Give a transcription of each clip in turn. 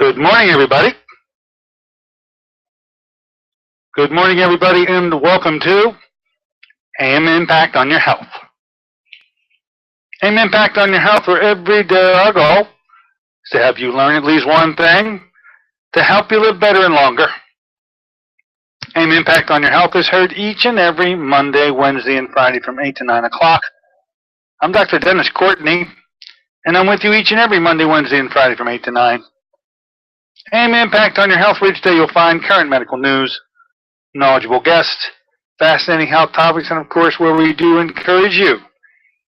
Good morning, everybody. Good morning, everybody, and welcome to AM Impact on Your Health. AM Impact on Your Health, where every day our goal is to have you learn at least one thing to help you live better and longer. AM Impact on Your Health is heard each and every Monday, Wednesday, and Friday from 8 to 9 o'clock. I'm Dr. Dennis Courtney, and I'm with you each and every Monday, Wednesday, and Friday from 8 to 9. AM Impact on Your Health, where each day you'll find current medical news, knowledgeable guests, fascinating health topics, and of course where we do encourage you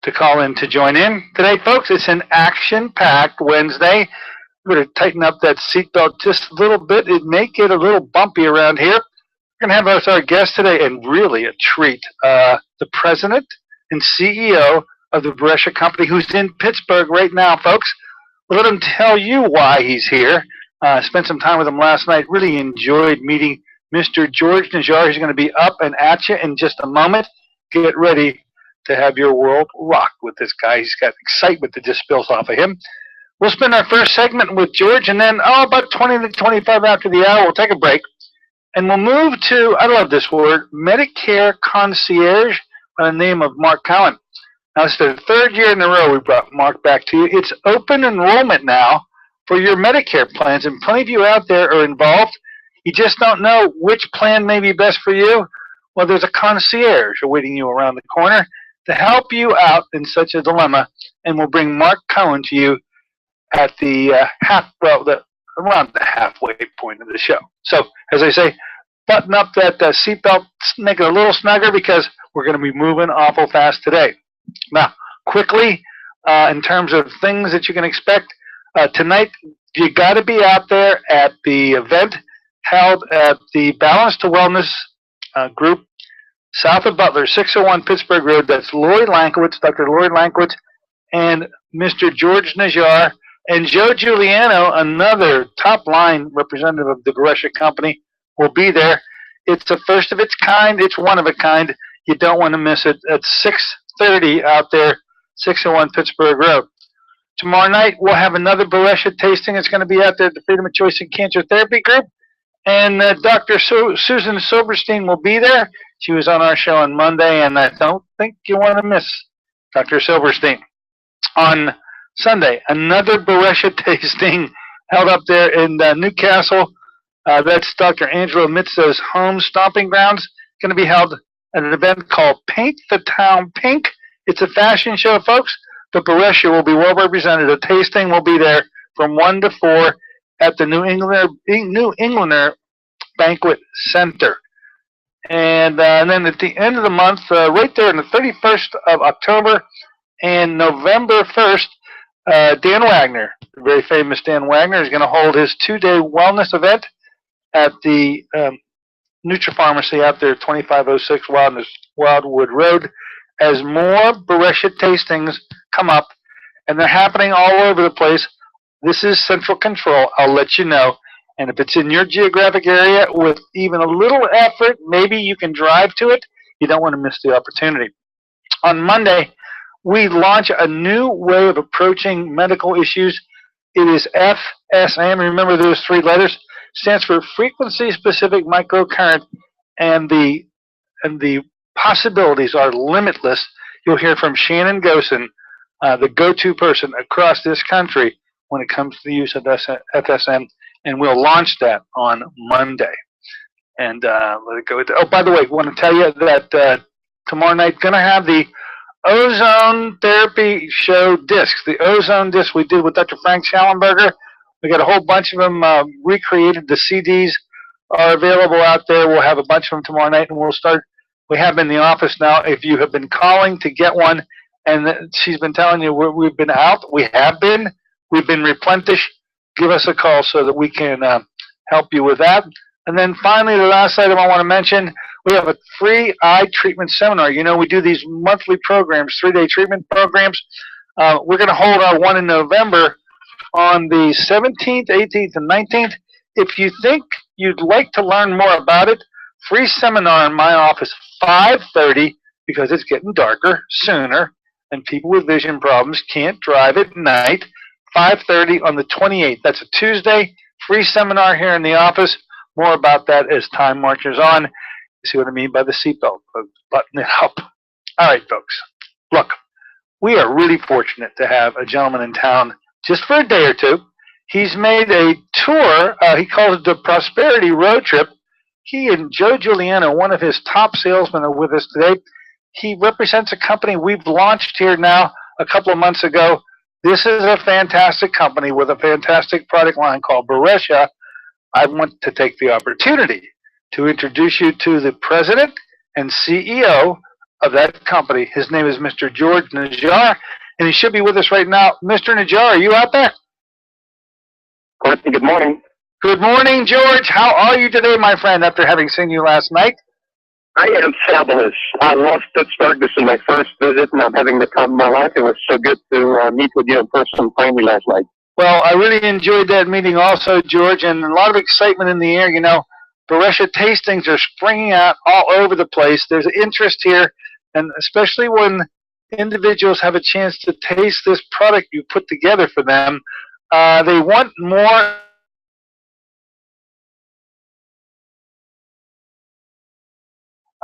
to call in to join in. Today, folks, it's an action-packed Wednesday. We're going to tighten up that seatbelt just a little bit. It may get a little bumpy around here. We're going to have us our guest today, and really a treat, the president and CEO of the Brescia Company, who's in Pittsburgh right now, folks. We'll let him tell you why he's here. Spent some time with him last night. Really enjoyed meeting Mr. George Najjar. He's going to be up and at you in just a moment. Get ready to have your world rocked with this guy. He's got excitement that just spills off of him. We'll spend our first segment with George, and then about 20 to 25 after the hour, we'll take a break. And we'll move to, I love this word, Medicare concierge by the name of Mark Coehn. Now, it's the third year in a row we brought Mark back to you. It's open enrollment now for your Medicare plans, and plenty of you out there are involved. You just don't know which plan may be best for you. Well, there's a concierge awaiting you around the corner to help you out in such a dilemma, and we'll bring Mark Coehn to you at the around the halfway point of the show. So, as I say, button up that seatbelt, make it a little snugger because we're going to be moving awful fast today. Now, quickly, in terms of things that you can expect, tonight you got to be out there at the event held at the Balance to Wellness group south of Butler, 601 Pittsburgh Road. That's Lori Lankowitz, Dr. Lori Lankowitz, and Mr. George Najjar, and Joe Giuliano, another top-line representative of the Brescia Company, will be there. It's the first of its kind. It's one of a kind. You don't want to miss it. At 6:30 out there, 601 Pittsburgh Road. Tomorrow night, we'll have another Brescia tasting. It's going to be out there at the Freedom of Choice and Cancer Therapy Group. And Dr. Susan Silverstein will be there. She was on our show on Monday, and I don't think you want to miss Dr. Silverstein. On Sunday, another Brescia tasting held up there in Newcastle. That's Dr. Angela Mitza's home stomping grounds. It's going to be held at an event called Paint the Town Pink. It's a fashion show, folks. But Brescia will be well represented. A tasting will be there from 1 to 4 at the New Englander Banquet Center. And then at the end of the month, right there on the 31st of October and November 1st, Dan Wagner, the very famous Dan Wagner, is going to hold his 2-day wellness event at the Nutri-Pharmacy out there at 2506 Wildwood Road. As more Brescia tastings come up, and they're happening all over the place. This is central control. I'll let you know. And if it's in your geographic area with even a little effort, maybe you can drive to it. You don't want to miss the opportunity. On Monday, we launch a new way of approaching medical issues. It is FSM. Remember those 3 letters? Stands for Frequency Specific Microcurrent, and the possibilities are limitless. You'll hear from Shannon Gosen, the go-to person across this country when it comes to the use of FSM, and we'll launch that on Monday. And let it go. Oh, by the way, I want to tell you that tomorrow night going to have the Ozone Therapy Show discs. The Ozone discs we did with Dr. Frank Schallenberger. We got a whole bunch of them recreated. The CDs are available out there. We'll have a bunch of them tomorrow night, and we'll start. We have them in the office now. If you have been calling to get one, and she's been telling you we've been out, we have been. We've been replenished. Give us a call so that we can help you with that. And then finally, the last item I want to mention, we have a free eye treatment seminar. You know, we do these monthly programs, 3-day treatment programs. We're going to hold our one in November on the 17th, 18th, and 19th. If you think you'd like to learn more about it, free seminar in my office, 5:30, because it's getting darker sooner, and people with vision problems can't drive at night. 5:30 on the 28th. That's a Tuesday, free seminar here in the office. More about that as time marches on. You see what I mean by the seatbelt? Button it up. All right, folks. Look, we are really fortunate to have a gentleman in town just for a day or two. He's made a tour. He calls it the Prosperity Road Trip. He and Joe Giuliano, one of his top salesmen, are with us today. He represents a company we've launched here now a couple of months ago. This is a fantastic company with a fantastic product line called Beresha. I want to take the opportunity to introduce you to the president and CEO of that company. His name is Mr. George Najjar, and he should be with us right now. Mr. Najjar, are you out there? Good morning. Good morning, George. How are you today, my friend, after having seen you last night? I am fabulous. I love Pittsburgh. This is my first visit, and I'm having the time of my life. It was so good to meet with you in person finally last night. Well, I really enjoyed that meeting also, George, and a lot of excitement in the air. You know, Beresha tastings are springing out all over the place. There's interest here, and especially when individuals have a chance to taste this product you put together for them, they want more.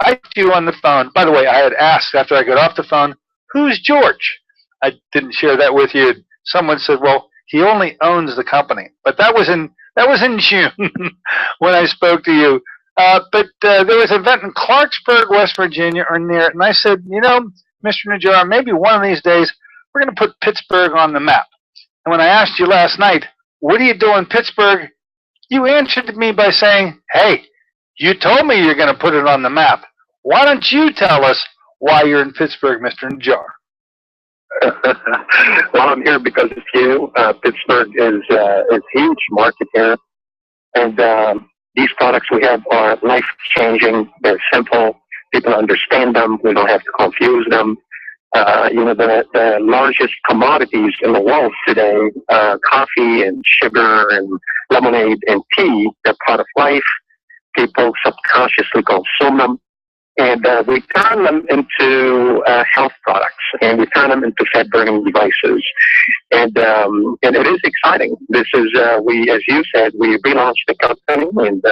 I talked to you on the phone. By the way, I had asked after I got off the phone, who's George? I didn't share that with you. Someone said, well, he only owns the company. But that was in June when I spoke to you. But there was an event in Clarksburg, West Virginia, or near it, and I said, you know, Mr. Najjar, maybe one of these days we're going to put Pittsburgh on the map. And when I asked you last night, what do you do in Pittsburgh? You answered me by saying, hey, you told me you're going to put it on the map. Why don't you tell us why you're in Pittsburgh, Mr. Najjar? Well, I'm here because of you. Pittsburgh is a huge market here. And these products we have are life-changing. They're simple. People understand them. We don't have to confuse them. You know, the largest commodities in the world today, coffee and sugar and lemonade and tea, they're part of life. People subconsciously consume them. And we turn them into health products, and we turn them into fat-burning devices. And it is exciting. This is, as you said, we relaunched the company, and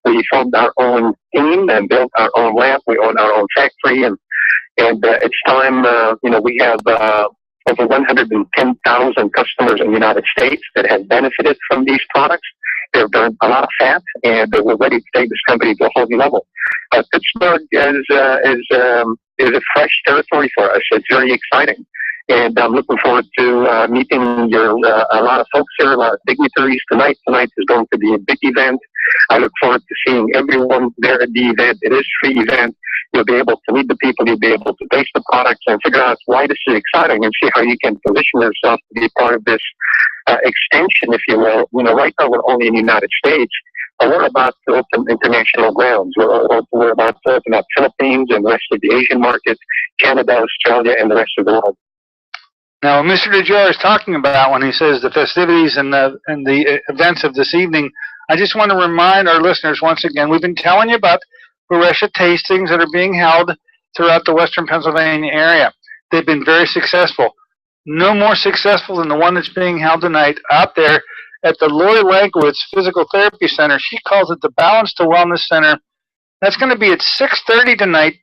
we formed our own team and built our own lab. We own our own factory, and it's time, you know, we have over 110,000 customers in the United States that have benefited from these products. They've done a lot of fat, and we're ready to take this company to a whole new level. Pittsburgh is a fresh territory for us. It's very exciting, and I'm looking forward to meeting a lot of folks here, a lot of dignitaries tonight. Tonight is going to be a big event. I look forward to seeing everyone there at the event. It is a free event. You'll be able to meet the people. You'll be able to taste the products and figure out why this is exciting and see how you can position yourself to be part of this extension, if you will. You know, right now we're only in the United States, but we're about to open international grounds. We're about to open up Philippines and the rest of the Asian market, Canada, Australia, and the rest of the world. Now, Mr. Najjar is talking about when he says the festivities and the events of this evening, I just want to remind our listeners once again, we've been telling you about Beresha tastings that are being held throughout the western Pennsylvania area. They've been very successful. No more successful than the one that's being held tonight out there at the Lori Lankowitz Physical Therapy Center. She calls it the Balance to Wellness Center. That's going to be at 6:30 tonight.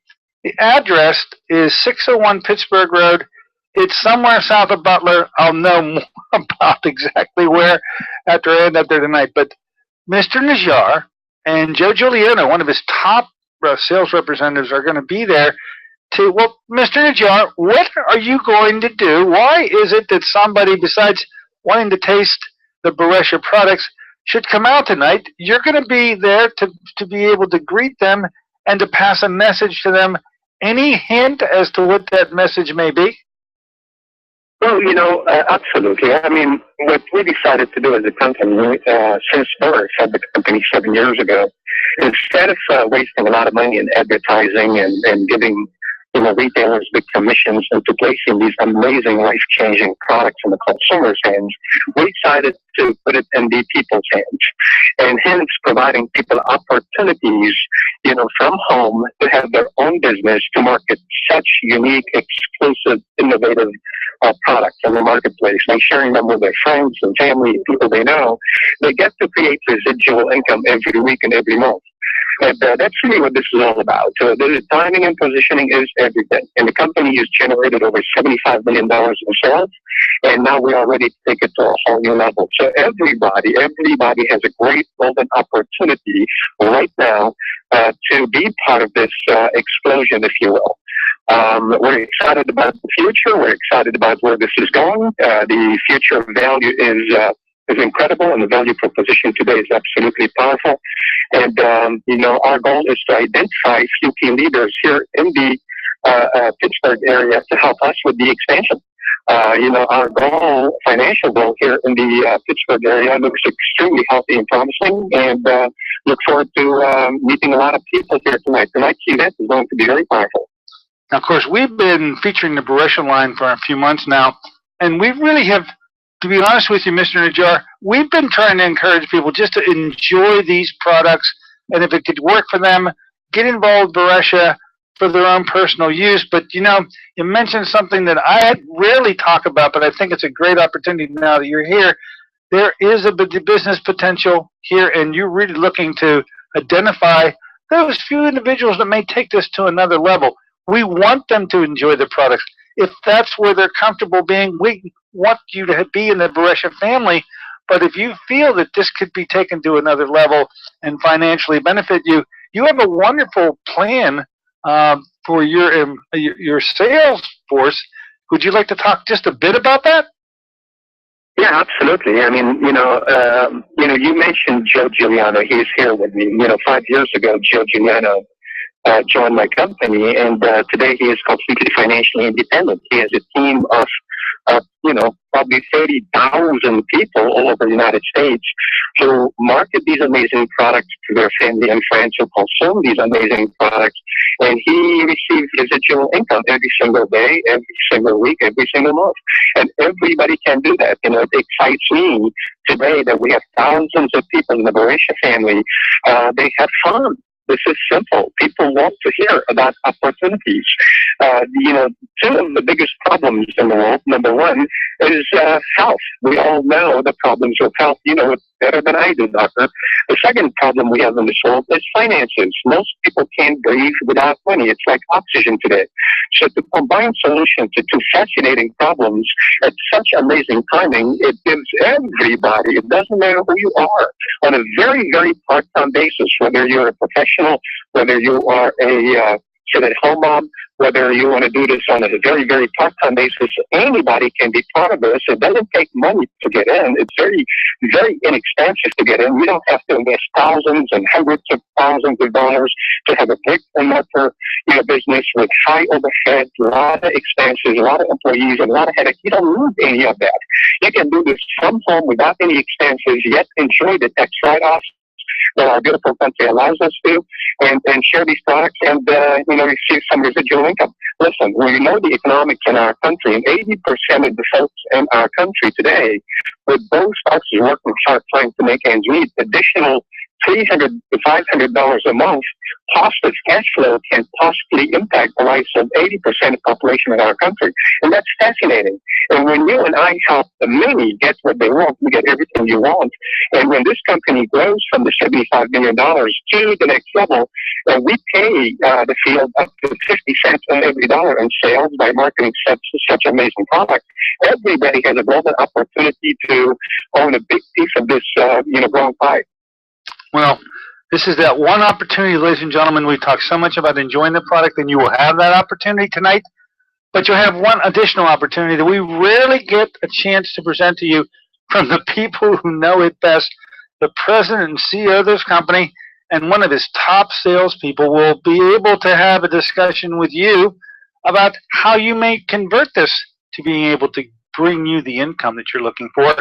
The address is 601 Pittsburgh Road. It's somewhere south of Butler. I'll know more about exactly where after I end up there tonight. But Mr. Najjar and Joe Giuliano, one of his top sales representatives, are going to be there to, well, Mr. Najjar, what are you going to do? Why is it that somebody, besides wanting to taste the Beresha products, should come out tonight? You're going to be there to be able to greet them and to pass a message to them. Any hint as to what that message may be? Well, you know, absolutely. I mean, what we decided to do as a company, since birth, had the company 7 years ago, instead of wasting a lot of money in advertising and giving retailers big commissions into placing these amazing life-changing products in the consumer's hands. We decided to put it in the people's hands, and hence providing people opportunities, from home to have their own business to market such unique, exclusive, innovative products in the marketplace, like sharing them with their friends and family, people they know. They get to create residual income every week and every month. And that's really what this is all about. The timing and positioning is everything. And the company has generated over $75 million in sales, and now we are ready to take it to a whole new level. So everybody has a great golden opportunity right now to be part of this explosion, if you will. We're excited about the future. We're excited about where this is going. The future value is incredible, and the value proposition today is absolutely powerful. And, our goal is to identify a few key leaders here in the Pittsburgh area to help us with the expansion. Our financial goal here in the Pittsburgh area looks extremely healthy and promising, and look forward to meeting a lot of people here tonight. Tonight's event is going to be very powerful. Now, of course, we've been featuring the Beresha line for a few months now, and we really have, to be honest with you, Mr. Najjar, we've been trying to encourage people just to enjoy these products, and if it could work for them, get involved with Beresha for their own personal use. But, you mentioned something that I rarely talk about, but I think it's a great opportunity now that you're here. There is a business potential here, and you're really looking to identify those few individuals that may take this to another level. We want them to enjoy the products. If that's where they're comfortable being, we want you to be in the Beresha family. But if you feel that this could be taken to another level and financially benefit you, you have a wonderful plan for your sales force. Would you like to talk just a bit about that? Yeah, absolutely. I mean, you mentioned Joe Giuliano. He's here with me. 5 years ago, Joe Giuliano joined my company, and today he is completely financially independent. He has a team of, probably 30,000 people all over the United States who market these amazing products to their family and friends who consume these amazing products, and he receives residual income every single day, every single week, every single month. And everybody can do that. It excites me today that we have thousands of people in the Beresha family. They have fun. This is simple. People want to hear about opportunities. Two of the biggest problems in the world, number one, is health. We all know the problems with health. You know it better than I do, doctor. The second problem we have in this world is finances. Most people can't breathe without money. It's like oxygen today. So to combine solutions to two fascinating problems at such amazing timing, it gives everybody, it doesn't matter who you are, on a very, very part-time basis, whether you're a professional, whether you are a sit-at-home mom, whether you want to do this on a very, very part-time basis, anybody can be part of this. It doesn't take money to get in. It's very, very inexpensive to get in. You don't have to invest thousands and hundreds of thousands of dollars to have a brick-and-mortar business with high overhead, a lot of expenses, a lot of employees, and a lot of headaches. You don't need any of that. You can do this from home without any expenses, yet enjoy the tax write-offs that our beautiful country allows us to, and share these products and receive some residual income. Listen, we know the economics in our country, and 80% of the folks in our country today, with both spouses working hard trying to make ends meet, additional $300 to $500 a month positive cash flow can possibly impact the lives of 80% of the population in our country. And that's fascinating. And when you and I help the many get what they want, you get everything you want. And when this company grows from the $75 million to the next level, we pay the field up to 50 cents on every dollar in sales by marketing such amazing products. Everybody has a golden opportunity to own a big piece of this growing pie. Well, this is that one opportunity, ladies and gentlemen. We talk so much about enjoying the product, and you will have that opportunity tonight. But you'll have one additional opportunity that we rarely get a chance to present to you from the people who know it best. The president and CEO of this company and one of his top salespeople will be able to have a discussion with you about how you may convert this to being able to bring you the income that you're looking for.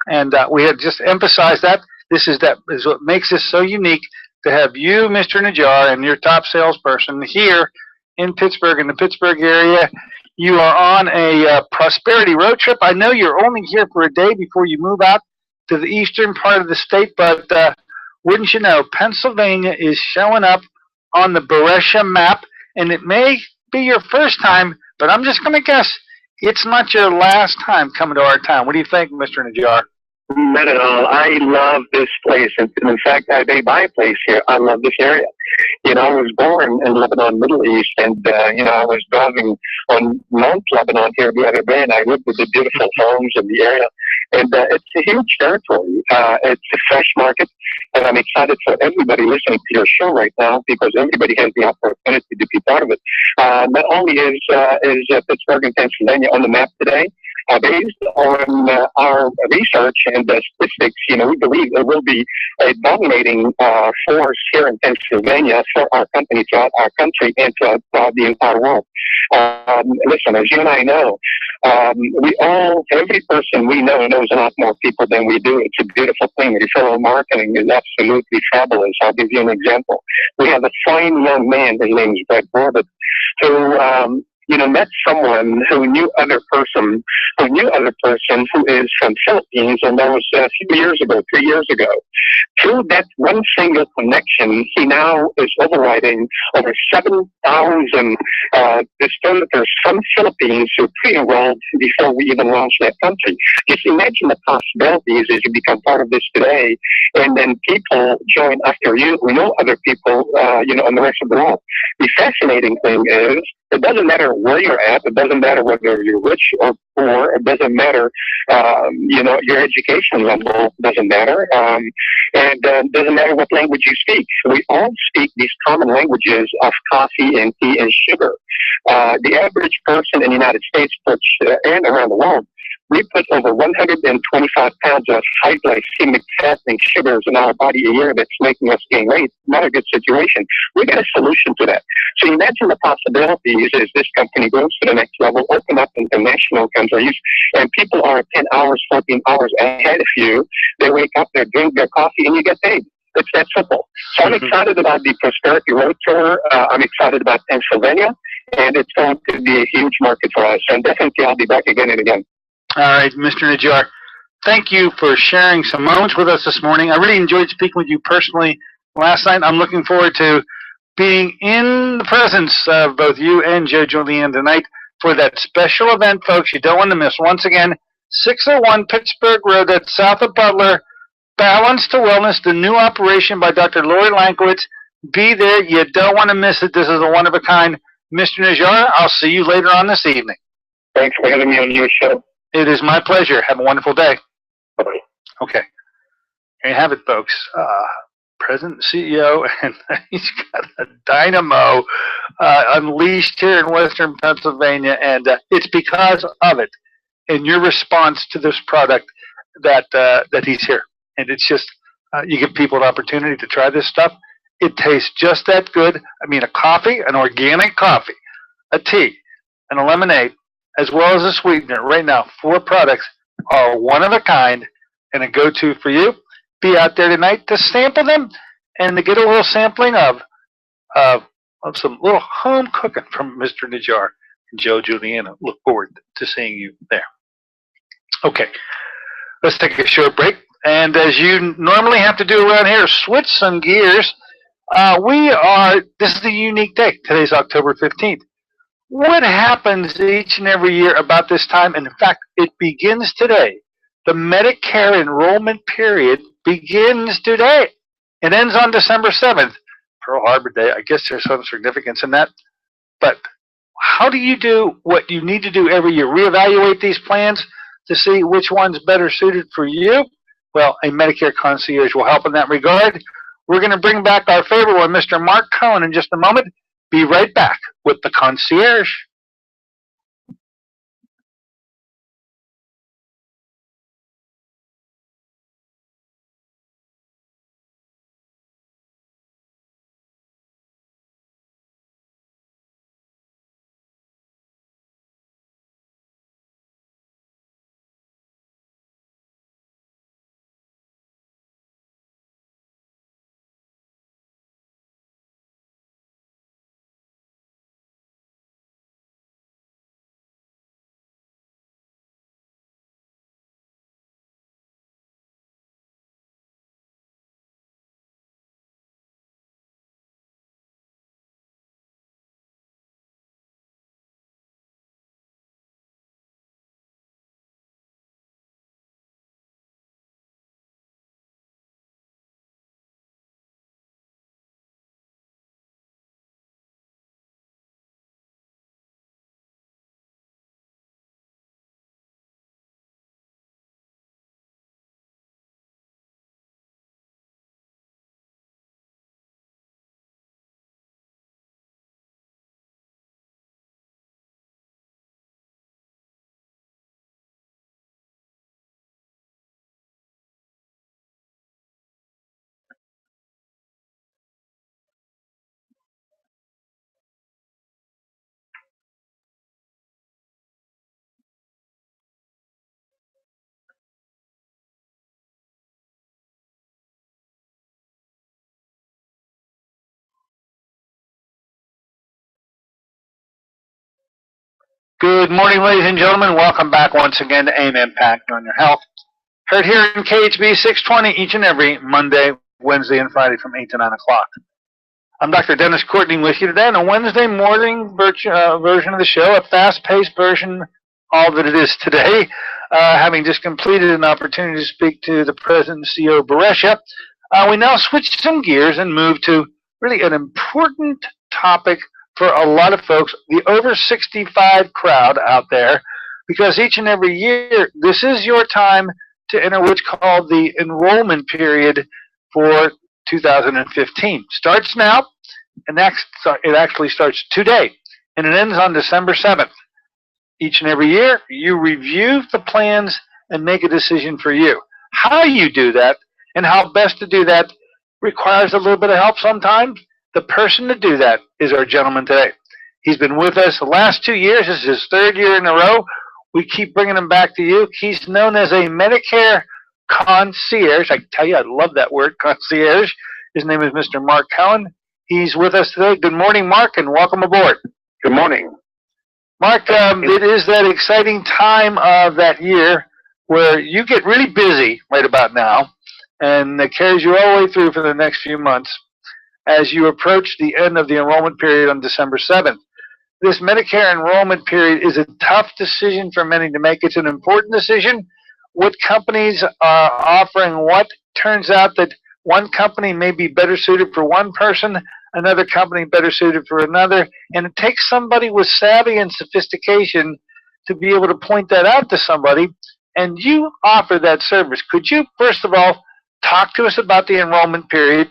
And we had just emphasized that. This is what makes this so unique, to have you, Mr. Najjar, and your top salesperson here in Pittsburgh, in the Pittsburgh area. You are on a prosperity road trip. I know you're only here for a day before you move out to the eastern part of the state, but wouldn't you know, Pennsylvania is showing up on the Beresha map, and it may be your first time, but I'm just going to guess it's not your last time coming to our town. What do you think, Mr. Najjar? Not at all. I love this place. And in fact, I may buy a place here. I love this area. You know, I was born in Lebanon, Middle East, and, you know, I was driving on Mount Lebanon here the other day, and I looked at the beautiful homes in the area. And it's a huge territory. It's a fresh market, and I'm excited for everybody listening to your show right now because everybody has the opportunity to be part of it. Not only is Pittsburgh and Pennsylvania on the map today, based on our research and the statistics, you know, we believe it will be a dominating force here in Pennsylvania for our company throughout our country and throughout the entire world. Listen, as you and I know, every person we know knows a lot more people than we do. It's a beautiful thing. Referral marketing is absolutely fabulous. I'll give you an example. We have a fine young man, his name is Brett Corbett, who you know, met someone who knew other person who is from Philippines, and that was a few years ago, 3 years ago. Through that one single connection, he now is overriding over 7,000 distributors from Philippines who pre-enrolled before we even launched that country. Just imagine the possibilities as you become part of this today, and then people join after you who know other people, you know, in the rest of the world. The fascinating thing is, it doesn't matter where you're at. It doesn't matter whether you're rich or poor. It doesn't matter, you know, your education level doesn't matter. And it doesn't matter what language you speak. We all speak these common languages of coffee and tea and sugar. The average person in the United States and around the world, we put over 125 pounds of high glycemic fattening sugars in our body a year that's making us gain weight. Not a good situation. We got a solution to that. So imagine the possibilities as this company goes to the next level, open up international countries, and people are 10 hours, 14 hours ahead of you. They wake up, they drink their coffee, and you get paid. It's that simple. So I'm excited about the Prosperity Road Tour. I'm excited about Pennsylvania, and it's going to be a huge market for us. And definitely I'll be back again and again. All right, Mr. Najjar, thank you for sharing some moments with us this morning. I really enjoyed speaking with you personally last night. I'm looking forward to being in the presence of both you and Joe Julian tonight for that special event, folks. You don't want to miss. Once again, 601 Pittsburgh Road, that's south of Butler, Balance to Wellness, the new operation by Dr. Lori Lankowitz. Be there. You don't want to miss it. This is a one-of-a-kind. Mr. Najjar, I'll see you later on this evening. Thanks for having me on your show. It is my pleasure. Have a wonderful day. Bye-bye. Okay. There you have it, folks. President CEO, and he's got a dynamo unleashed here in Western Pennsylvania, and it's because of it and your response to this product that he's here. And it's just, you give people an opportunity to try this stuff. It tastes just that good. I mean, a coffee, an organic coffee, a tea, and a lemonade, as well as a sweetener. Right now, 4 products are one of a kind and a go-to for you. Be out there tonight to sample them and to get a little sampling of some little home cooking from Mr. Najjar and Joe Juliana. Look forward to seeing you there. Okay, let's take a short break. And as you normally have to do around here, switch some gears. This is a unique day. Today's October 15th. What happens each and every year about this time? And in fact, it begins today. The Medicare enrollment period begins today. It ends on December 7th, Pearl Harbor Day. I guess there's some significance in that. But how do you do what you need to do every year? Reevaluate these plans to see which one's better suited for you? Well, a Medicare concierge will help in that regard. We're going to bring back our favorite one, Mr. Mark Coehn, in just a moment. Be right back with the concierge. Good morning, ladies and gentlemen. Welcome back once again to AIM Impact on Your Health. Heard here in KHB 620 each and every Monday, Wednesday, and Friday from 8 to 9 o'clock. I'm Dr. Dennis Courtney with you today on a Wednesday morning version of the show, a fast-paced version, all that it is today, having just completed an opportunity to speak to the President and CEO of Beresha. We now switch some gears and move to really an important topic for a lot of folks, the over 65 crowd out there, because each and every year, this is your time to enter what's called the enrollment period for 2015. Starts now, and it actually starts today, and it ends on December 7th. Each and every year, you review the plans and make a decision for you. How you do that and how best to do that requires a little bit of help sometimes. The person to do that is our gentleman today. He's been with us the last 2 years. This is his third year in a row. We keep bringing him back to you. He's known as a Medicare concierge. I tell you, I love that word, concierge. His name is Mr. Mark Coehn. He's with us today. Good morning, Mark, and welcome aboard. Good morning. Mark, it is that exciting time of that year where you get really busy right about now, and it carries you all the way through for the next few months as you approach the end of the enrollment period on December 7th. This Medicare enrollment period is a tough decision for many to make. It's an important decision. What companies are offering what? Turns out that one company may be better suited for one person, another company better suited for another, and it takes somebody with savvy and sophistication to be able to point that out to somebody, and you offer that service. Could you, first of all, talk to us about the enrollment period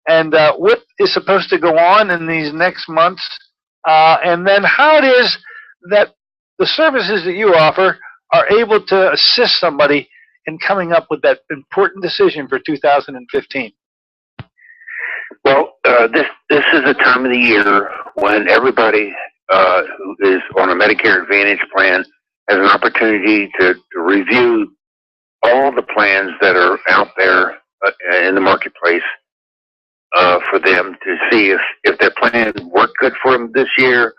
and what is supposed to go on in these next months, and then how it is that the services that you offer are able to assist somebody in coming up with that important decision for 2015? Well, this is a time of the year when everybody who is on a Medicare Advantage plan has an opportunity to review all the plans that are out there in the marketplace for them to see if their plan worked good for them this year,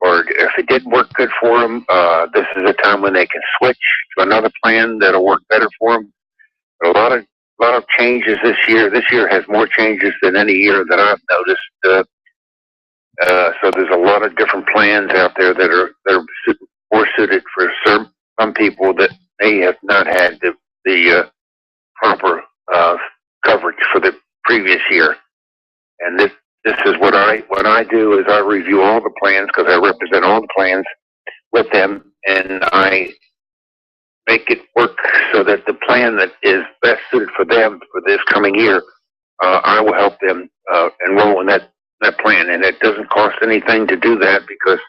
or if it didn't work good for them. This is a time when they can switch to another plan that'll work better for them. A lot of changes this year. This year has more changes than any year that I've noticed. So there's a lot of different plans out there that are more suited for some people that may have not had the proper coverage for the previous year. And this is what I do is I review all the plans because I represent all the plans with them, and I make it work so that the plan that is best suited for them for this coming year, I will help them enroll in that plan. And it doesn't cost anything to do that because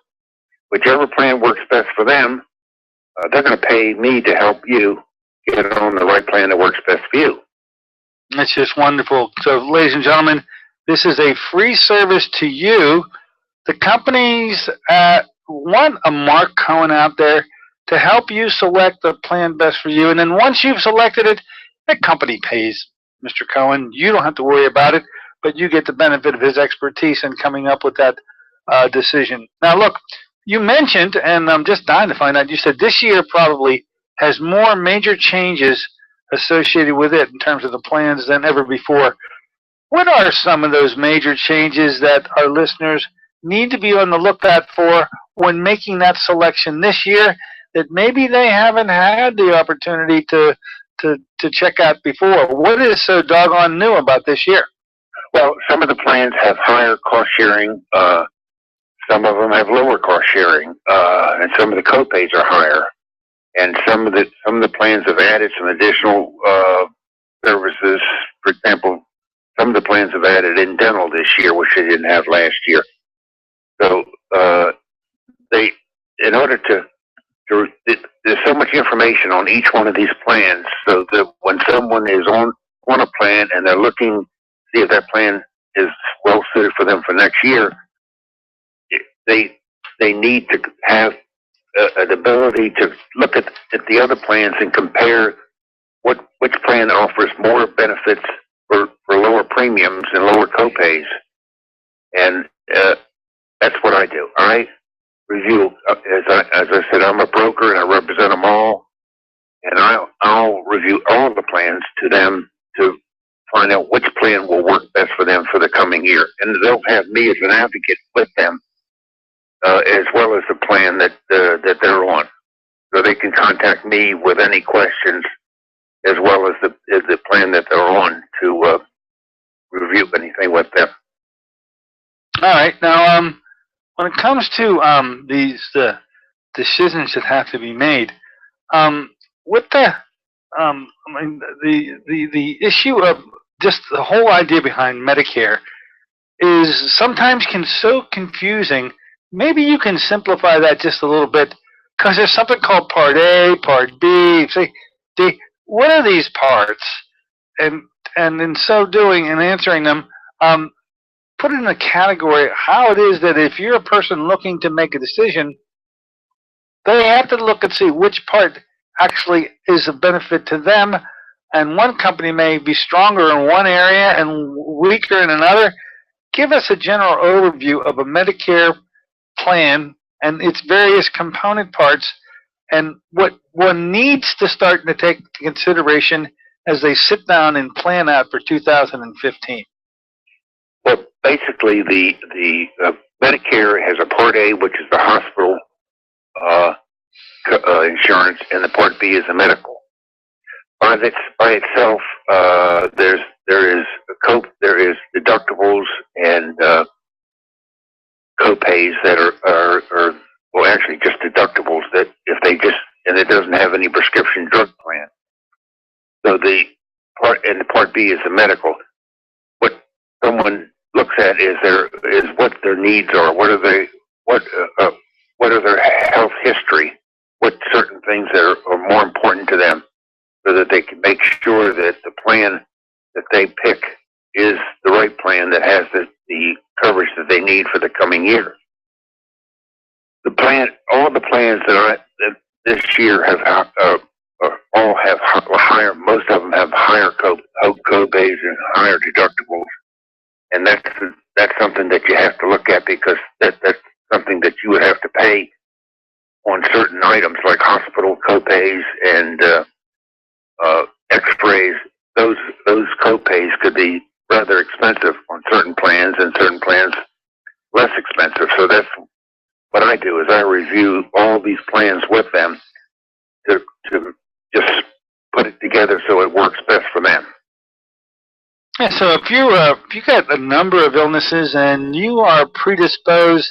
whichever plan works best for them, they're going to pay me to help you get on the right plan that works best for you. That's just wonderful. So, ladies and gentlemen, this is a free service to you. The companies want a Mark Coehn out there to help you select the plan best for you. And then once you've selected it, that company pays Mr. Coehn. You don't have to worry about it, but you get the benefit of his expertise in coming up with that decision. Now, look, you mentioned, and I'm just dying to find out, you said this year probably has more major changes associated with it in terms of the plans than ever before. What are some of those major changes that our listeners need to be on the lookout for when making that selection this year that maybe they haven't had the opportunity to check out before? What is so doggone new about this year? Well, some of the plans have higher cost sharing. Some of them have lower cost sharing, and some of the copays are higher. And some of the plans have added some additional services. For example, some of the plans have added in dental this year, which they didn't have last year. So in order to there's so much information on each one of these plans, so that when someone is on a plan and they're looking to see if that plan is well suited for them for next year, they need to have an ability to look at the other plans and compare which plan offers more benefits for lower premiums and lower copays. And that's what I do. I review, as I said, I'm a broker and I represent them all, and I'll review all the plans to them to find out which plan will work best for them for the coming year, and they'll have me as an advocate with them, as well as the plan that they're on, so they can contact me with any questions, as well as the plan that they're on to review anything with them. All right. Now, when it comes to these decisions that have to be made, with the I mean, the issue of just the whole idea behind Medicare is sometimes so confusing. Maybe you can simplify that just a little bit, because there's something called Part A, Part B. Say, what are these parts? And in so doing and answering them, put it in a category how it is that if you're a person looking to make a decision, they have to look and see which part actually is a benefit to them. And one company may be stronger in one area and weaker in another. Give us a general overview of a Medicare plan and its various component parts, and what one needs to start to take into consideration as they sit down and plan out for 2015. Well, basically, the Medicare has a Part A, which is the hospital insurance, and the Part B is the medical. By itself, there is deductibles and co-pays that are well, actually just deductibles that and it doesn't have any prescription drug plan. So the Part B is the medical. What someone looks at is what their needs are. What are their health history? What certain things that are more important to them, so that they can make sure that the plan that they pick is the right plan that has the coverage that they need for the coming year. All the plans that this year have all have higher. Most of them have higher co-pays and higher deductibles, and that's something that you have to look at, because that's something that you would have to pay on certain items like hospital co-pays and X-rays. Those co-pays could be rather expensive on certain plans, and certain plans less expensive. So that's what I do, is I review all these plans with them to just put it together so it works best for them. Yeah, so if you got a number of illnesses and you are predisposed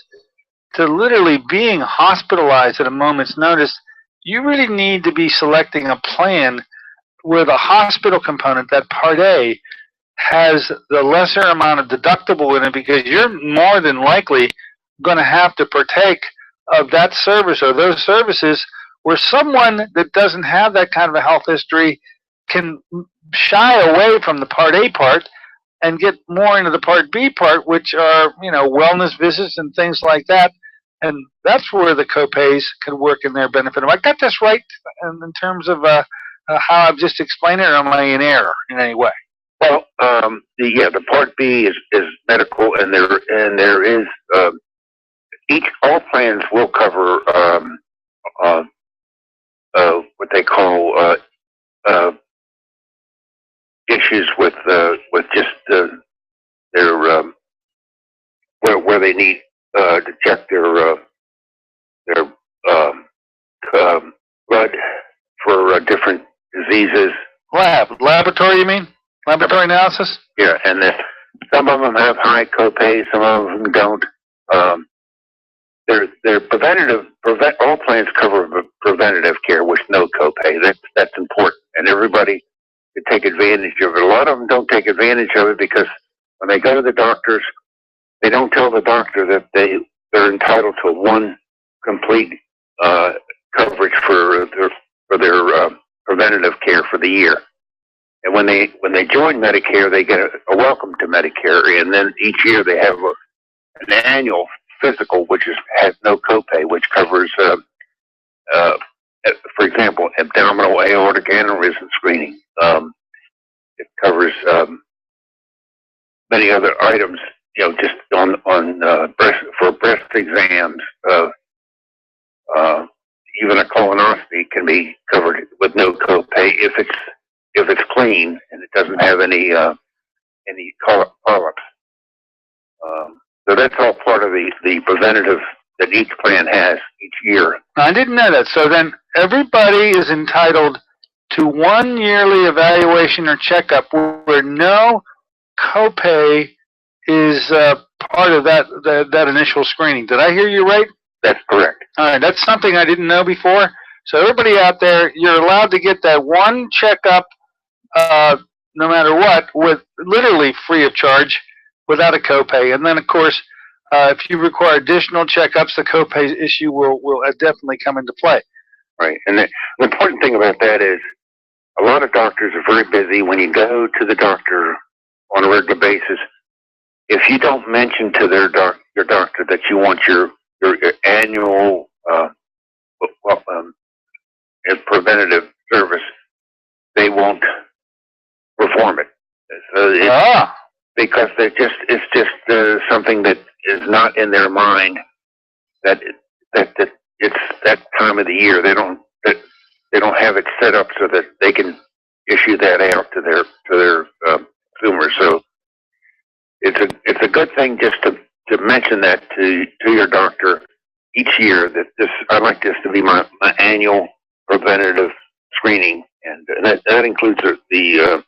to literally being hospitalized at a moment's notice, you really need to be selecting a plan where the hospital component, that Part A, has the lesser amount of deductible in it, because you're more than likely going to have to partake of that service or those services, where someone that doesn't have that kind of a health history can shy away from the Part A part and get more into the Part B part, which are, wellness visits and things like that. And that's where the copays can work in their benefit. Have I got this right in terms of how I've just explained it, or am I in error in any way? Well, the Part B is medical, and there is all plans will cover what they call issues with just their where they need to check their blood for different diseases. Laboratory, you mean? Laboratory analysis? Yeah, and some of them have high copays, some of them don't. They're preventative. All plans cover preventative care with no copay. That's important, and everybody should take advantage of it. A lot of them don't take advantage of it because when they go to the doctors, they don't tell the doctor that they're entitled to one complete coverage for their preventative care for the year. And when they join Medicare, they get a welcome to Medicare, and then each year they have an annual physical, which has no copay, which covers, for example, abdominal aortic aneurysm screening. It covers many other items, just on breast exams, Even a colonoscopy can be covered with no copay if it's clean and it doesn't have any polyps. So that's all part of the preventative that each plan has each year. I didn't know that. So then everybody is entitled to one yearly evaluation or checkup where no copay is part of that initial screening. Did I hear you right? That's correct. All right, that's something I didn't know before. So everybody out there, you're allowed to get that one checkup, no matter what, with literally free of charge, without a copay. And then, of course, if you require additional checkups, the copay issue will definitely come into play. Right, and the important thing about that is a lot of doctors are very busy. When you go to the doctor on a regular basis, if you don't mention to your doctor that you want your annual preventative service, they won't perform it. So because it's just something that is not in their mind that it's that time of the year. They don't have it set up so that they can issue that out to their consumers. So it's a good thing just to mention that to your doctor each year, that I'd like this to be my annual preventative screening, and that includes the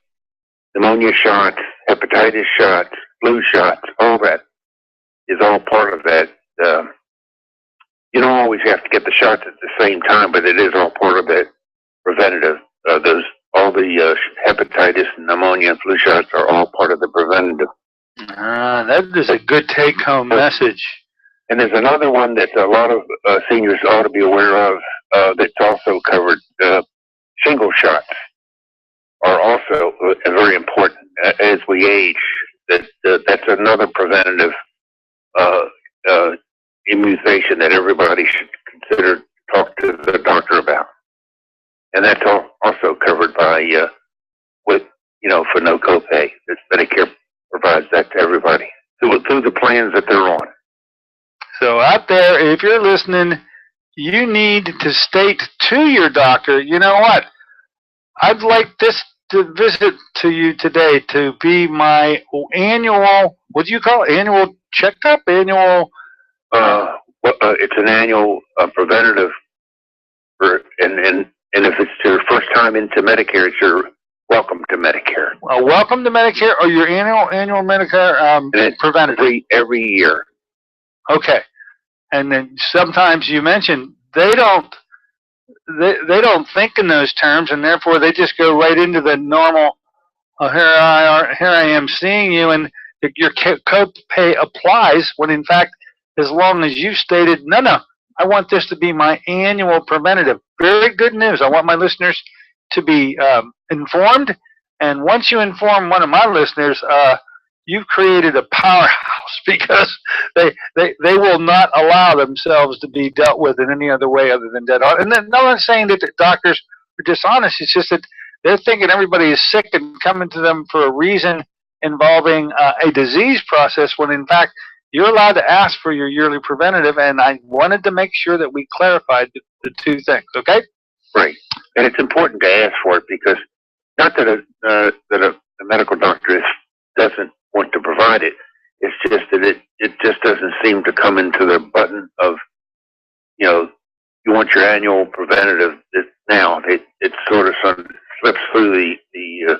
pneumonia shots, hepatitis shots, flu shots. All that is all part of that. You don't always have to get the shots at the same time, but it is all part of that preventative. All the hepatitis, pneumonia, and flu shots are all part of the preventative. That is a good take-home message. And there's another one that a lot of seniors ought to be aware of that's also covered. Shingle shots are also very important as we age. That's another preventative immunization that everybody should consider talk to the doctor about. And that's also covered by for no copay. Medicare provides that to everybody through the plans that they're on. So out there, if you're listening, you need to state to your doctor, you know what? I'd like this to visit to you today to be my annual, what do you call it? Annual checkup? Annual? It's an annual preventative, and if it's your first time into Medicare, it's your welcome to Medicare. Welcome to Medicare, or your annual Medicare preventative? Every year. Okay. And then sometimes you mentioned they don't think in those terms, and therefore they just go right into the normal. Here I am seeing you, and your copay applies. When in fact, as long as you stated, no, I want this to be my annual preventative. Very good news. I want my listeners to be informed, and once you inform one of my listeners, you've created a powerhouse, because they will not allow themselves to be dealt with in any other way other than dead on. And then no one's saying that the doctors are dishonest. It's just that they're thinking everybody is sick and coming to them for a reason involving a disease process, when in fact you're allowed to ask for your yearly preventative. And I wanted to make sure that we clarified the two things. Okay? Right. And it's important to ask for it, because not that a medical doctor doesn't want to provide it. It's just that it just doesn't seem to come into the button of, you want your annual preventative now. It sort of slips through the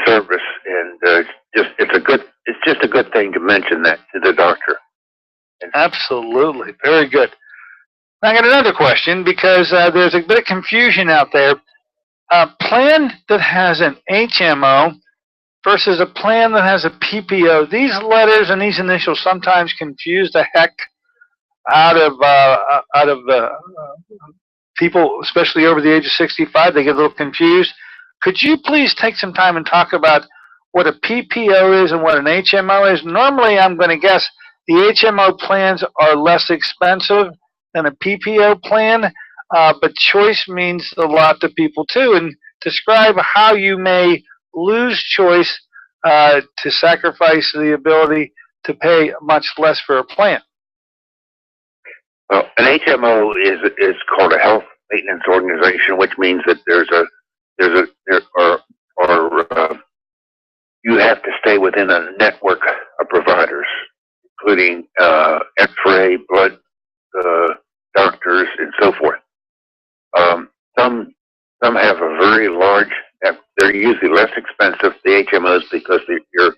service, and it's just a good thing to mention that to the doctor. Absolutely, very good. I got another question, because there's a bit of confusion out there. A plan that has an HMO versus a plan that has a PPO. These letters and these initials sometimes confuse the heck out of people, especially over the age of 65. They get a little confused. Could you please take some time and talk about what a PPO is and what an HMO is? Normally, I'm going to guess the HMO plans are less expensive than a PPO plan, but choice means a lot to people too. And describe how you may lose choice to sacrifice the ability to pay much less for a plan. Well, an HMO is called a health maintenance organization, which means that you have to stay within a network of providers, including X-ray, blood doctors, and so forth. Some have a very large. They're usually less expensive, the HMOs, because you're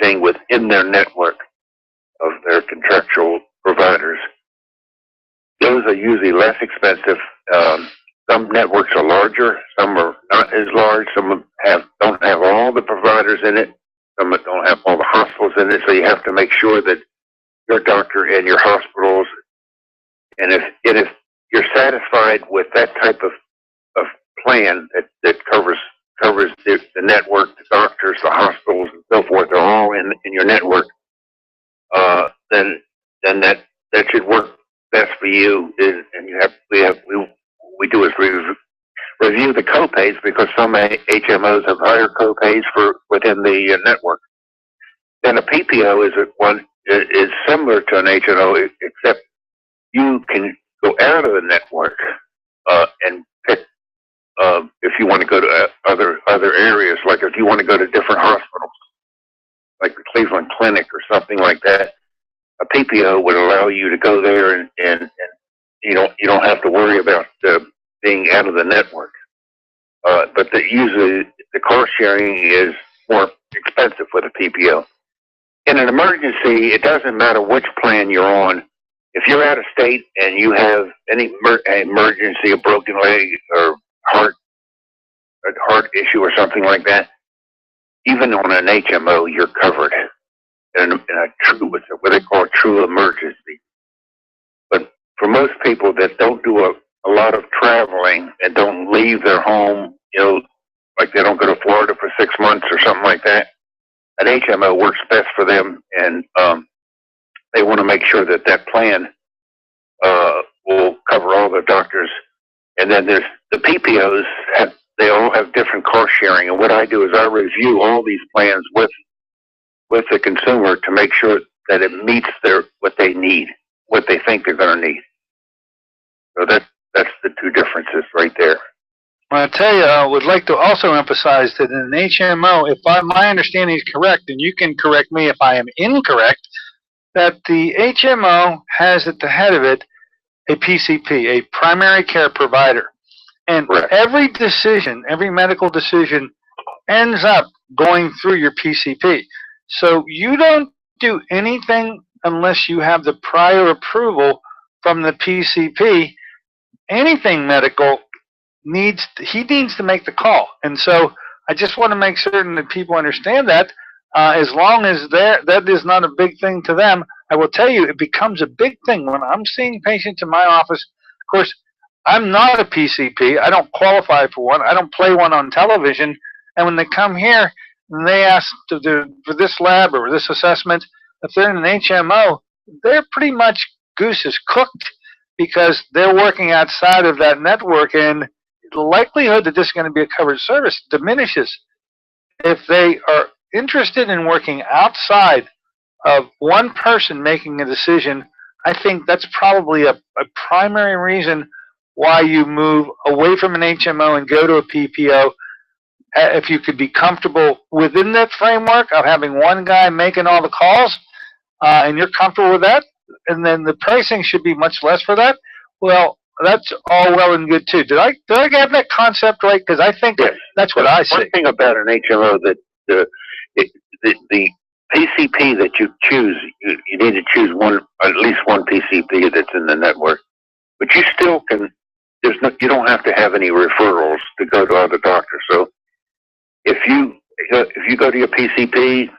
staying within their network of their contractual providers. Those are usually less expensive. Some networks are larger, some are not as large, some don't have all the providers in it, some don't have all the hospitals in it, so you have to make sure that your doctor and your hospitals, and if you're satisfied with that type of plan that covers the network, the doctors, the hospitals, and so forth, they're all in your network, then that should work best for you. And we do is review the copays, because some HMOs have higher copays within the network. Then a PPO is similar to an HMO, except you can go out of the network and pick if you want to go to other areas, like if you want to go to different hospitals, like the Cleveland Clinic or something like that. A PPO would allow you to go there, and you don't have to worry about being out of the network. But usually the cost sharing is more expensive with a PPO. In an emergency, it doesn't matter which plan you're on. If you're out of state and you have any emergency, a broken leg or heart issue or something like that, even on an HMO, you're covered in what they call a true emergency. But for most people that don't do a lot of traveling and don't leave their home, like they don't go to Florida for 6 months or something like that, an HMO works best for them, and they want to make sure that plan will cover all the doctors. And then there's the PPOs. They all have different cost sharing, and what I do is I review all these plans with the consumer to make sure that it meets what they need, what they think they're going to need. So that's the two differences right there. Well, I tell you, I would like to also emphasize that in an HMO, if my understanding is correct, and you can correct me if I am incorrect, that the HMO has at the head of it a PCP, a primary care provider. And Correct. Every medical decision ends up going through your PCP. So you don't do anything unless you have the prior approval from the PCP. Anything medical, he needs to make the call. And so I just want to make certain that people understand that. As long as that is not a big thing to them, I will tell you it becomes a big thing when I'm seeing patients in my office. Of course, I'm not a PCP. I don't qualify for one. I don't play one on television. And when they come here and they ask for this lab or this assessment, if they're in an HMO, they're pretty much goose is cooked, because they're working outside of that network, and the likelihood that this is going to be a covered service diminishes. If they are interested in working outside of one person making a decision, I think that's probably a primary reason why you move away from an HMO and go to a PPO. If you could be comfortable within that framework of having one guy making all the calls, and you're comfortable with that, and then the pricing should be much less for that, well, that's all well and good too. Did I get that concept right? Because I think that's what I see. One thing about an HMO, that the PCP that you choose, you need to choose at least one PCP that's in the network. But you still can. You don't have to have any referrals to go to other doctors. So if you go to your PCP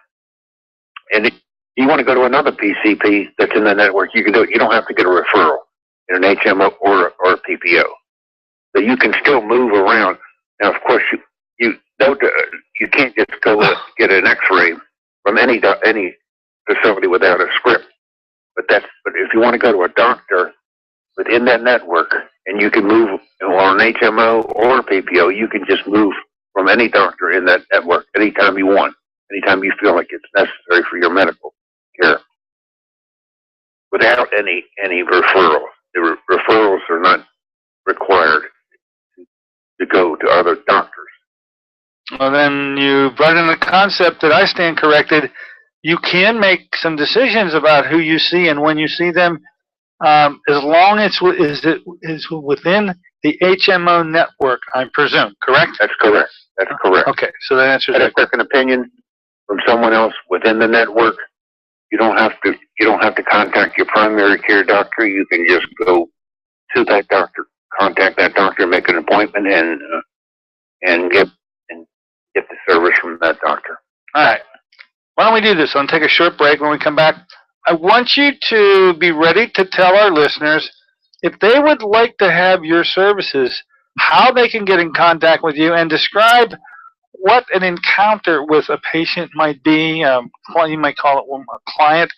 and you want to go to another PCP that's in the network, you can do it. You don't have to get a referral in an HMO or a PPO. So you can still move around. Now, of course, you can't just go get an X-ray from any facility without a script. But if you want to go to a doctor within that network, and you can move on an HMO or a PPO, you can just move from any doctor in that network anytime you want, anytime you feel like it's necessary for your medical care, without any referral. the referrals are not required to go to other doctors. Well, then you brought in a concept that I stand corrected. You can make some decisions about who you see and when you see them, as long as it is within the HMO network, I presume. Correct? That's correct. That's correct. Okay, so that answers At a that. second opinion from someone else within the network, you don't have to contact your primary care doctor. You can just go to that doctor, contact that doctor, make an appointment, and get the service from that doctor. All right. Why don't we do this? I'll take a short break. When we come back, I want you to be ready to tell our listeners if they would like to have your services, how they can get in contact with you, and describe what an encounter with a patient might be. You might call it a client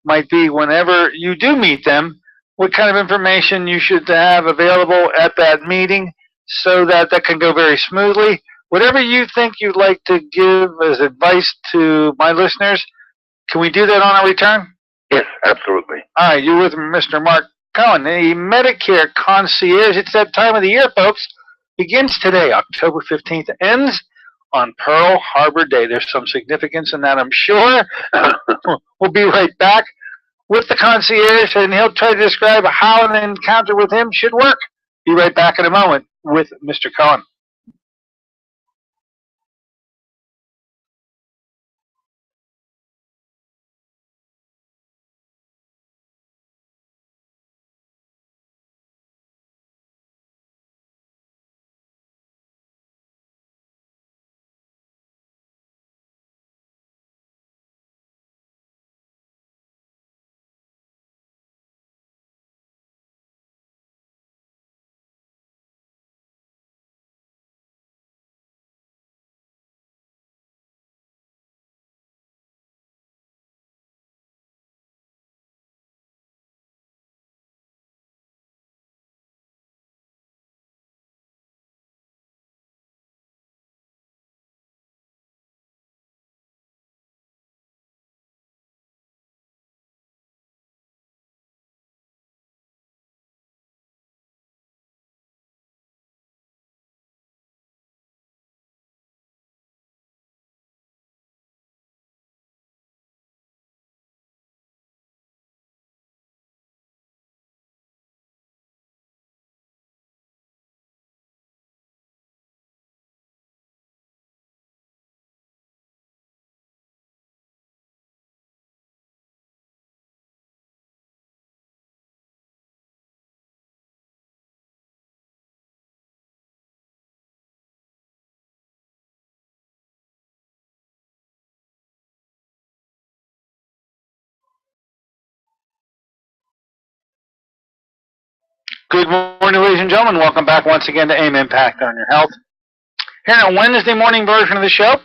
might be whenever you do meet them. What kind of information you should have available at that meeting so that can go very smoothly. Whatever you think you'd like to give as advice to my listeners, can we do that on our return? Yes, absolutely. All right, you're with Mr. Mark Coehn, the Medicare concierge. It's that time of the year, folks. Begins today, October 15th, ends on Pearl Harbor Day. There's some significance in that, I'm sure. We'll be right back with the concierge, and he'll try to describe how an encounter with him should work. Be right back in a moment with Mr. Coehn. Good morning, ladies and gentlemen. Welcome back once again to AIM Impact on Your Health. Here in a Wednesday morning version of the show.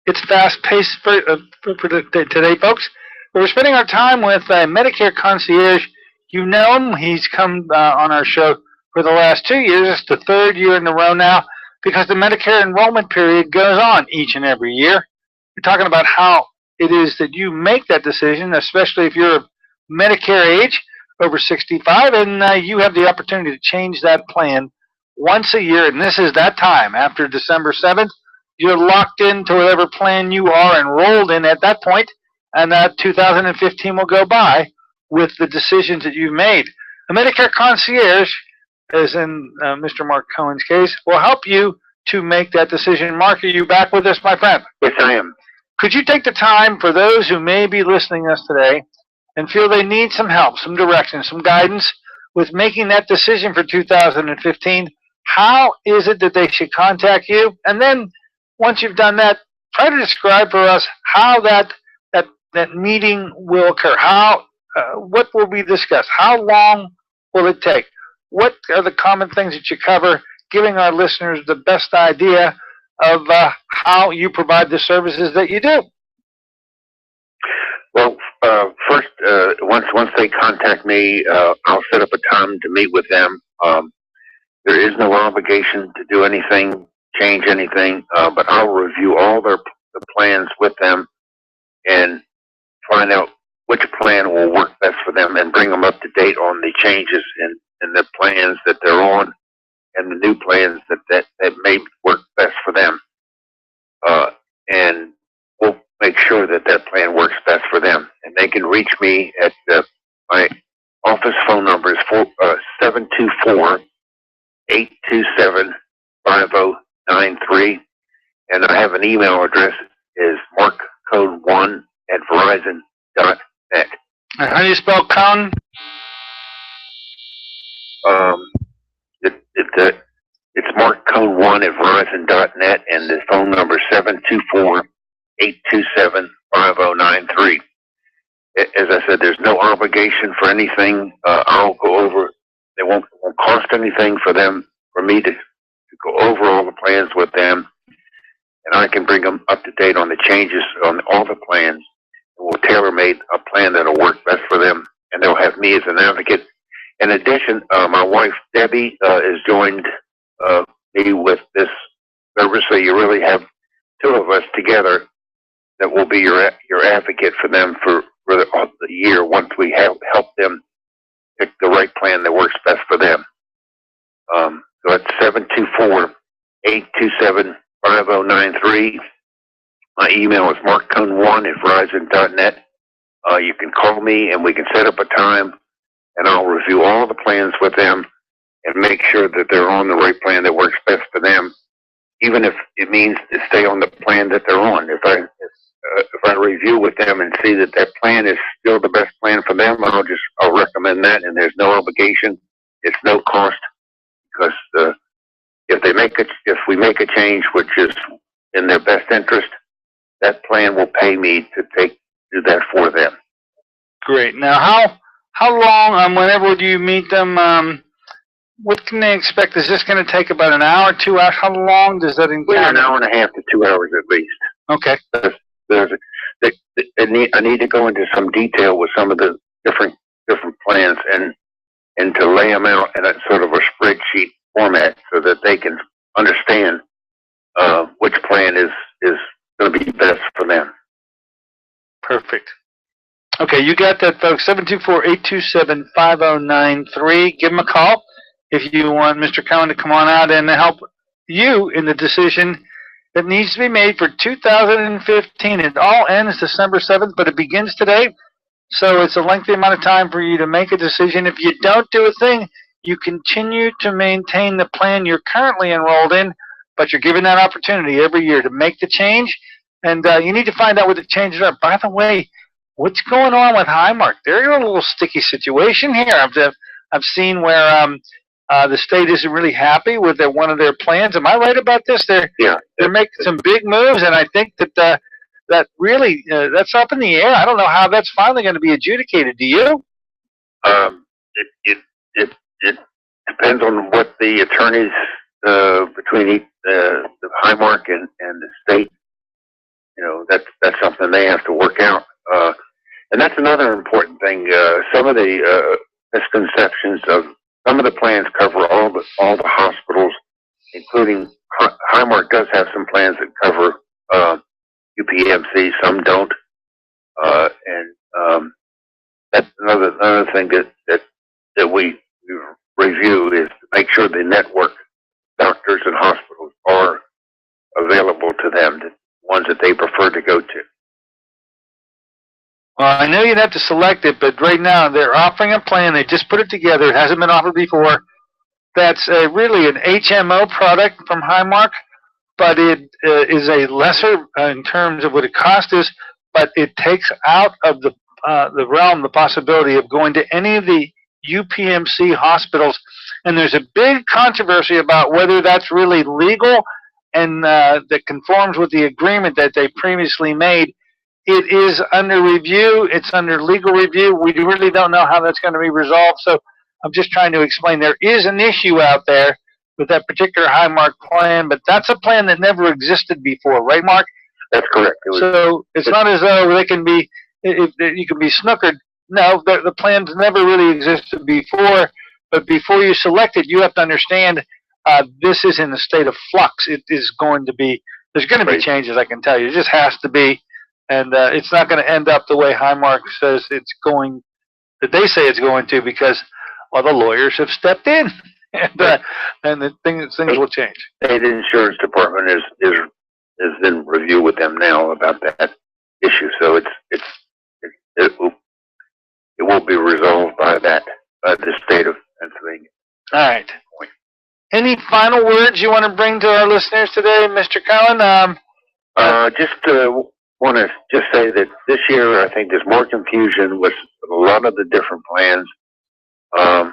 It's fast-paced for today, folks. We're spending our time with Medicare concierge. You know him. He's come on our show for the last 2 years. It's the third year in a row now because the Medicare enrollment period goes on each and every year. We're talking about how it is that you make that decision, especially if you're of Medicare age, over 65, and you have the opportunity to change that plan once a year, and this is that time. After December 7th, you're locked into whatever plan you are enrolled in at that point, and that 2015 will go by with the decisions that you've made. A Medicare concierge, as in Mr. Mark Cohen's case, will help you to make that decision. Mark, are you back with us, my friend? Yes, I am. Could you take the time for those who may be listening to us today and feel they need some help, some direction, some guidance with making that decision for 2015? How is it that they should contact you? And then once you've done that, try to describe for us how that meeting will occur. What will be discussed? How long will it take? What are the common things that you cover, giving our listeners the best idea of how you provide the services that you do? Well, first, once they contact me, I'll set up a time to meet with them. There is no obligation to do anything, change anything, but I'll review all the plans with them and find out which plan will work best best for them, and bring them up to date on the changes in the plans that they're on and the new plans that may work best for them. And we'll make sure that plan works best for them. And they can reach me at my office phone number is 724-827-5093. And I have an email address is markcoehn@verizon.net. How do you spell Coehn? It's markcoehn@verizon.net, and the phone number is 724-827-5093. As I said, there's no obligation for anything. I'll go over. It won't cost anything for me to go over all the plans with them, and I can bring them up to date on the changes on all the plans. We'll tailor-made a plan that'll work best for them, and they'll have me as an advocate. In addition, my wife Debbie has joined me with this service, so you really have two of us together that will be your advocate for them for the year once we help them pick the right plan that works best for them. So it's 724-827-5093. My email is markcoehn1@verizon.net. You can call me and we can set up a time, and I'll review all the plans with them and make sure that they're on the right plan that works best for them, even if it means to stay on the plan that they're on. If I review with them and see that plan is still the best plan for them, I'll recommend that, and there's no obligation. It's no cost, because if we make a change which is in their best interest, that plan will pay me to do that for them. Great. Now, how long, whenever do you meet them, what can they expect? Is this going to take about an hour, 2 hours? How long does that encounter? An hour and a half to 2 hours at least. Okay. I need to go into some detail with some of the different plans and to lay them out in a sort of a spreadsheet format so that they can understand which plan is going to be best for them. Perfect. Okay, you got that, folks. 724-827-5093. Give them a call if you want Mr. Coehn to come on out and help you in the decision that needs to be made for 2015. It all ends December 7th, but it begins today. So it's a lengthy amount of time for you to make a decision. If you don't do a thing, you continue to maintain the plan you're currently enrolled in, but you're given that opportunity every year to make the change. And you need to find out what the changes are. By the way, what's going on with Highmark? They're in a little sticky situation here. I've seen where the state isn't really happy with one of their plans. Am I right about this? They're making some big moves, and I think that really that's up in the air. I don't know how that's finally going to be adjudicated. Do you? It depends on what the attorneys between the Highmark and the state. That's something they have to work out. And that's another important thing. Some of the misconceptions of some of the plans cover all the hospitals, including Highmark does have some plans that cover UPMC. Some don't, and that's another thing that we review is to make sure the network doctors and hospitals are available to them, the ones that they prefer to go to. Well, I know you'd have to select it, but right now they're offering a plan. They just put it together. It hasn't been offered before. That's really an HMO product from Highmark, but it is a lesser in terms of what it cost is, but it takes out of the realm the possibility of going to any of the UPMC hospitals. And there's a big controversy about whether that's really legal and that conforms with the agreement that they previously made. It is under review. It's under legal review. We really don't know how that's going to be resolved. So I'm just trying to explain there is an issue out there with that particular Highmark plan, but that's a plan that never existed before, right, Mark? That's correct. So it's not as though they can be, if you can be snookered. No, the plans never really existed before. But before you select it, you have to understand this is in a state of flux. It is going to be, there's going to be changes, I can tell you. It just has to be. And it's not going to end up the way Highmark says it's going that they say it's going to, because all the lawyers have stepped in, and the things will change. State insurance department is in review with them now about that issue. So it will be resolved by the state of Pennsylvania. All right. Any final words you want to bring to our listeners today, Mr. Coehn? Just want to just say that this year I think there's more confusion with a lot of the different plans, and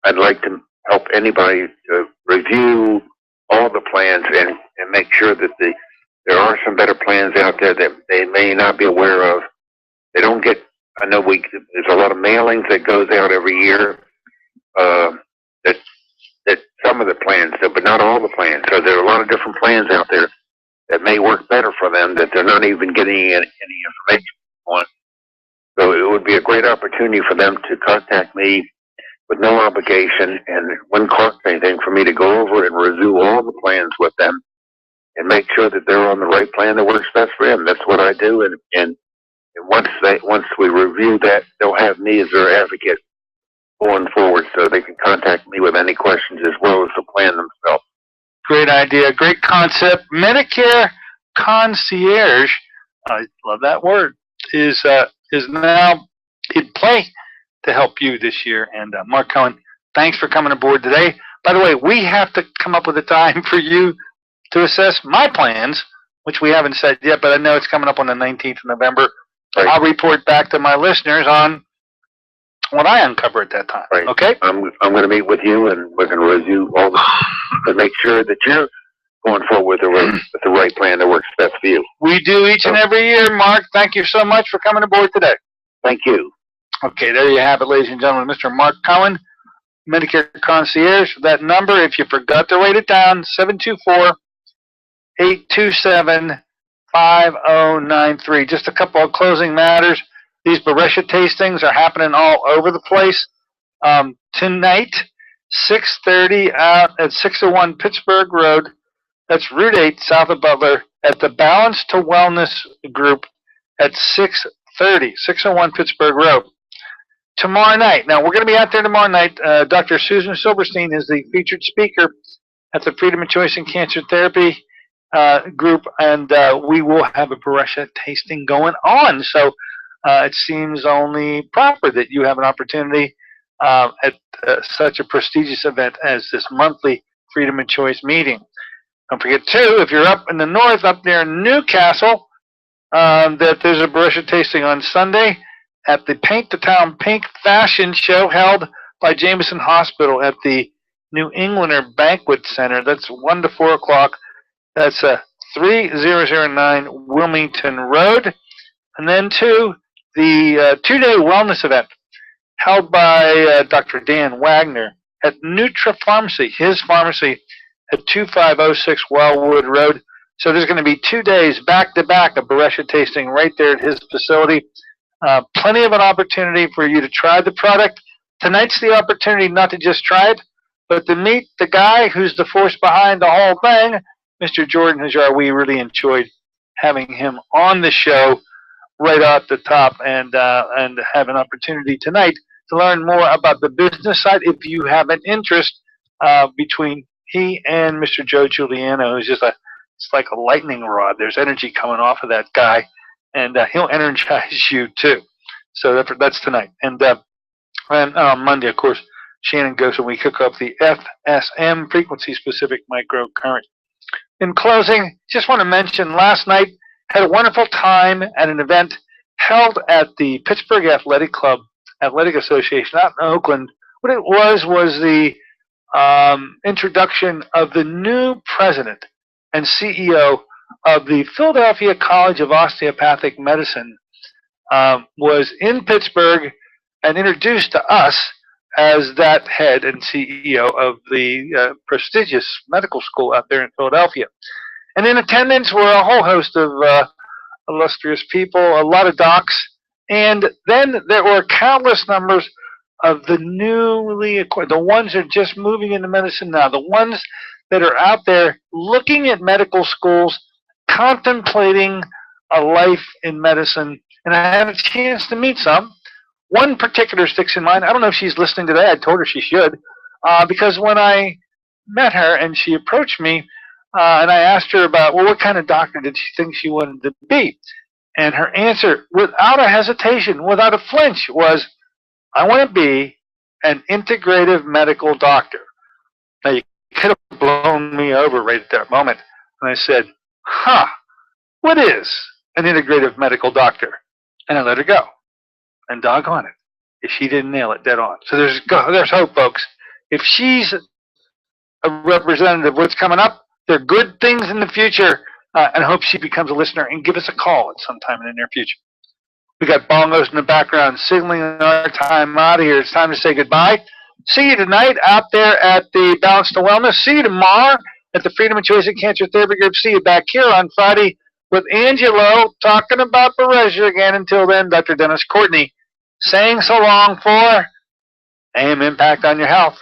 I'd like to help anybody to review all the plans and make sure that there are some better plans out there that they may not be aware of. They don't get. I know there's a lot of mailings that goes out every year. That some of the plans, but not all the plans. So there are a lot of different plans out there that may work better for them that they're not even getting any information on. So it would be a great opportunity for them to contact me with no obligation, and it wouldn't cost anything for me to go over and review all the plans with them and make sure that they're on the right plan that works best for them. That's what I do, and once we review that, they'll have me as their advocate going forward, so they can contact me with any questions as well as the plan themselves. Great idea, great concept. Medicare concierge, I love that word, is now in play to help you this year. And Mark Coehn, thanks for coming aboard today. By the way, we have to come up with a time for you to assess my plans, which we haven't said yet, but I know it's coming up on the 19th of November. Right. I'll report back to my listeners on what I uncover at that time. Right. Okay? I'm going to meet with you, and we're going to review all to make sure that you're going forward with the right plan that works best for you. We do each and every year, Mark. Thank you so much for coming aboard today. Thank you. Okay, there you have it, ladies and gentlemen. Mr. Mark Coehn, Medicare concierge. That number, if you forgot to write it down, 724-827-5093. Just a couple of closing matters. These Beresha tastings are happening all over the place. Tonight, 6:30 out at 601 Pittsburgh Road. That's Route 8, south of Butler, at the Balance to Wellness group at 6:30, 601 Pittsburgh Road. Tomorrow night. Now, we're going to be out there tomorrow night. Dr. Susan Silverstein is the featured speaker at the Freedom of Choice in Cancer Therapy group, and we will have a Beresha tasting going on. So it seems only proper that you have an opportunity at such a prestigious event as this monthly Freedom of Choice meeting. Don't forget, too, if you're up in the north, up near Newcastle, that there's a Beresha tasting on Sunday at the Paint the Town Pink Fashion Show held by Jameson Hospital at the New Englander Banquet Center. That's 1 to 4 o'clock. That's 3009 Wilmington Road. And then, too, the two-day wellness event held by Dr. Dan Wagner at Nutra Pharmacy, his pharmacy at 2506 Wellwood Road. So there's going to be 2 days back-to-back of Beresha tasting right there at his facility. Plenty of an opportunity for you to try the product. Tonight's the opportunity not to just try it, but to meet the guy who's the force behind the whole thing, Mr. Jordan Hajar. We really enjoyed having him on the show right off the top, and have an opportunity tonight to learn more about the business side. If you have an interest between he and Mr. Joe Giuliano, who's just it's like a lightning rod. There's energy coming off of that guy, and he'll energize you too. So that's tonight. And on Monday, of course, Shannon goes and we cook up the FSM, frequency-specific microcurrent. In closing, just want to mention last night, had a wonderful time at an event held at the Pittsburgh Athletic Club, Athletic Association out in Oakland. What it was the introduction of the new president and CEO of the Philadelphia College of Osteopathic Medicine. Was in Pittsburgh and introduced to us as that head and CEO of the prestigious medical school out there in Philadelphia. And in attendance were a whole host of illustrious people, a lot of docs, and then there were countless numbers of the newly acquired, the ones that are just moving into medicine now, the ones that are out there looking at medical schools, contemplating a life in medicine. And I had a chance to meet some. one particular sticks in mind. I don't know if she's listening today. I told her she should, because when I met her and she approached me, and I asked her about, well, what kind of doctor did she think she wanted to be? And her answer, without a hesitation, without a flinch, was, I want to be an integrative medical doctor. Now, you could have blown me over right at that moment. And I said, what is an integrative medical doctor? And I let her go. And doggone it, if she didn't nail it dead on. So there's hope, folks. If she's a representative of what's coming up, there are good things in the future, and I hope she becomes a listener and give us a call at some time in the near future. We got bongos in the background signaling our time out of here. It's time to say goodbye. See you tonight out there at the Balance to Wellness. See you tomorrow at the Freedom of Choice and Cancer Therapy Group. See you back here on Friday with Angelo talking about Beresia again. Until then, Dr. Dennis Courtney saying so long for AM Impact on Your Health.